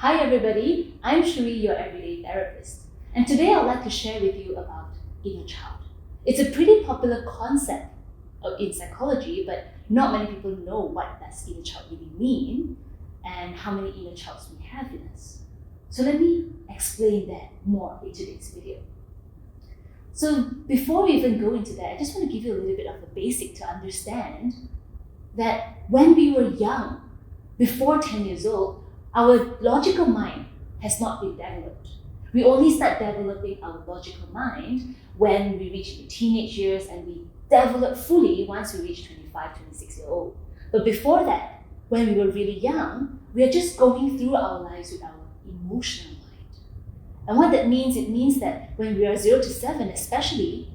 Hi everybody, I'm Shuee, your everyday therapist. And today I'd like to share with you about inner child. It's a pretty popular concept in psychology, but not many people know what does inner child really mean and how many inner childs we have in us. So let me explain that more in today's video. So before we even go into that, I just want to give you a little bit of a basic to understand that when we were young, before 10 years old, our logical mind has not been developed. We only start developing our logical mind when we reach the teenage years, and we develop fully once we reach 25, 26 years old. But before that, when we were really young, we are just going through our lives with our emotional mind. And what that means, it means that when we are 0 to 7 especially,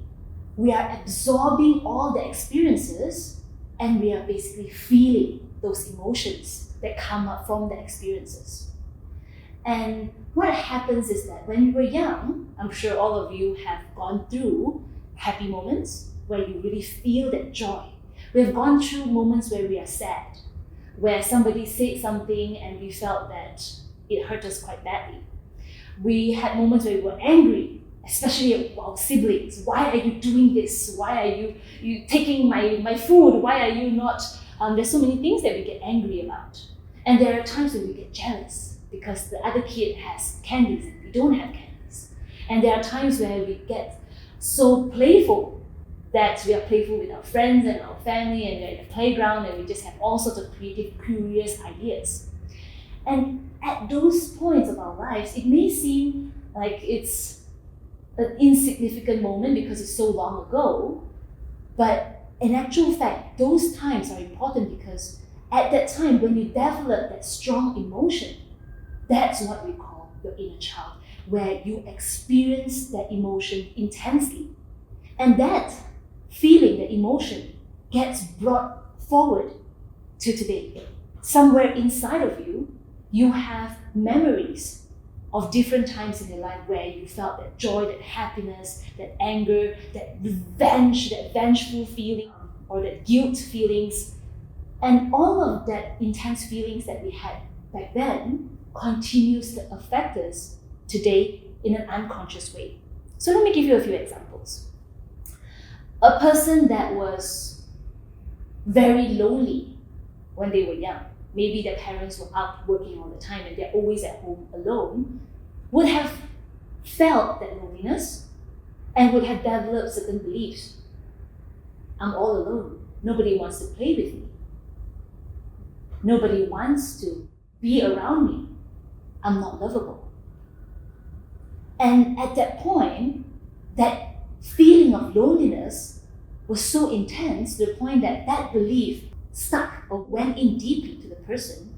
we are absorbing all the experiences and we are basically feeling those emotions that come up from the experiences. And what happens is that when we were young, I'm sure all of you have gone through happy moments where you really feel that joy. We have gone through moments where we are sad, where somebody said something and we felt that it hurt us quite badly. We had moments where we were angry, especially at our siblings. Why are you doing this? Why are you taking my food? Why are you not? There's so many things that we get angry about. And there are times when we get jealous because the other kid has candies and we don't have candies. And there are times where we get so playful that we are playful with our friends and our family, and we're in the playground and we just have all sorts of creative, curious ideas. And at those points of our lives, it may seem like it's an insignificant moment because it's so long ago, but in actual fact, those times are important because at that time, when you develop that strong emotion, that's what we call your inner child, where you experience that emotion intensely. And that feeling, that emotion, gets brought forward to today. Somewhere inside of you, you have memories of different times in your life where you felt that joy, that happiness, that anger, that revenge, that vengeful feeling, or that guilt feelings. And all of that intense feelings that we had back then continues to affect us today in an unconscious way. So let me give you a few examples. A person that was very lonely when they were young, maybe their parents were out working all the time and they're always at home alone, would have felt that loneliness and would have developed certain beliefs. I'm all alone. Nobody wants to play with me. Nobody wants to be around me. I'm not lovable. And at that point, that feeling of loneliness was so intense to the point that that belief stuck or went in deeply to the person.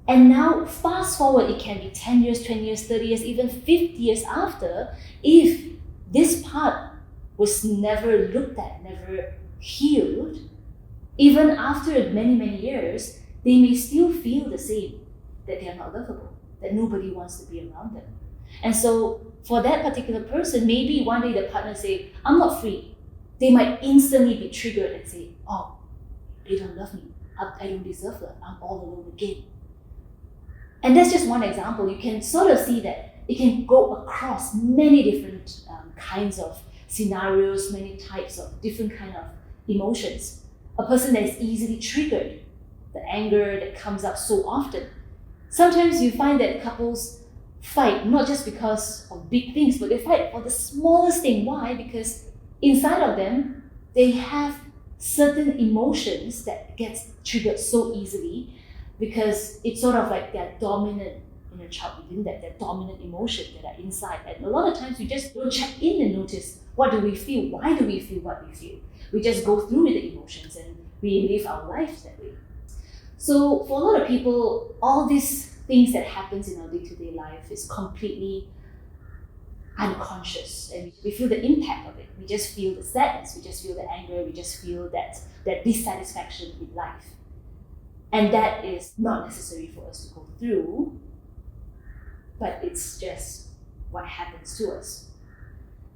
And now, fast forward, it can be 10 years, 20 years, 30 years, even 50 years after, if this part was never looked at, never healed, even after many, many years, they may still feel the same, that they are not lovable, that nobody wants to be around them. And so for that particular person, maybe one day the partner say, I'm not free. They might instantly be triggered and say, oh, they don't love me. I don't deserve love. I'm all alone again. And that's just one example. You can sort of see that it can go across many different kinds of scenarios, many types of different kind of emotions. A person that is easily triggered, the anger that comes up so often. Sometimes you find that couples fight not just because of big things, but they fight for the smallest thing. Why? Because inside of them, they have certain emotions that gets triggered so easily because it's sort of like their dominant inner child within that, their dominant emotion that are inside. And a lot of times we just don't check in and notice, what do we feel? Why do we feel what we feel? We just go through with the emotions and we live our lives that way. So for a lot of people, all these things that happens in our day-to-day life is completely unconscious, and we feel the impact of it. We just feel the sadness, we just feel the anger, we just feel that dissatisfaction in life. And that is not necessary for us to go through, but it's just what happens to us.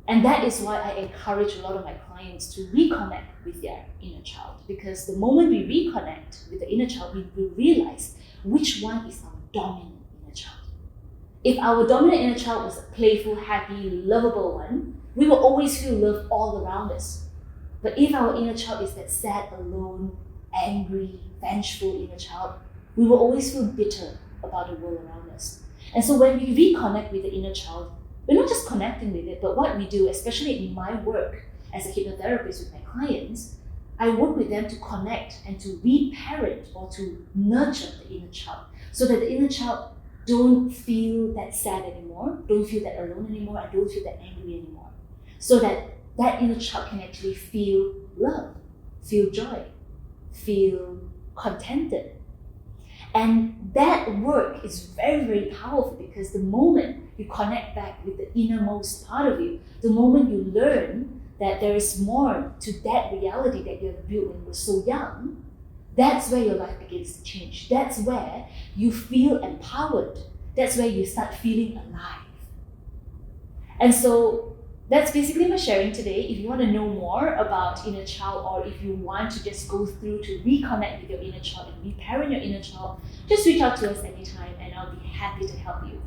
And that is why I encourage a lot of my clients to reconnect with their inner child, because the moment we reconnect with the inner child, we will realize which one is our dominant inner child. If our dominant inner child was a playful, happy, lovable one, we will always feel love all around us. But if our inner child is that sad, alone, angry, vengeful inner child, we will always feel bitter about the world around us. And so when we reconnect with the inner child, we're not just connecting with it, but what we do, especially in my work as a hypnotherapist with my clients, I work with them to connect and to reparent or to nurture the inner child so that the inner child don't feel that sad anymore, don't feel that alone anymore, and don't feel that angry anymore. So that that inner child can actually feel love, feel joy, feel contented. And that work is very, very powerful because the moment you connect back with the innermost part of you, the moment you learn that there is more to that reality that you have built when you were so young, that's where your life begins to change. That's where you feel empowered. That's where you start feeling alive. And so that's basically my sharing today. If you want to know more about inner child, or if you want to just go through to reconnect with your inner child and reparent your inner child, just reach out to us anytime and I'll be happy to help you.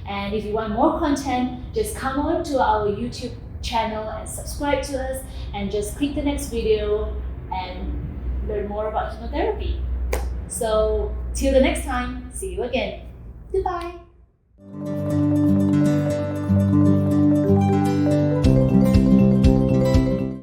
And if you want more content, just come on to our YouTube channel and subscribe to us and just click the next video and learn more about hypnotherapy. So till the next time, see you again. Goodbye.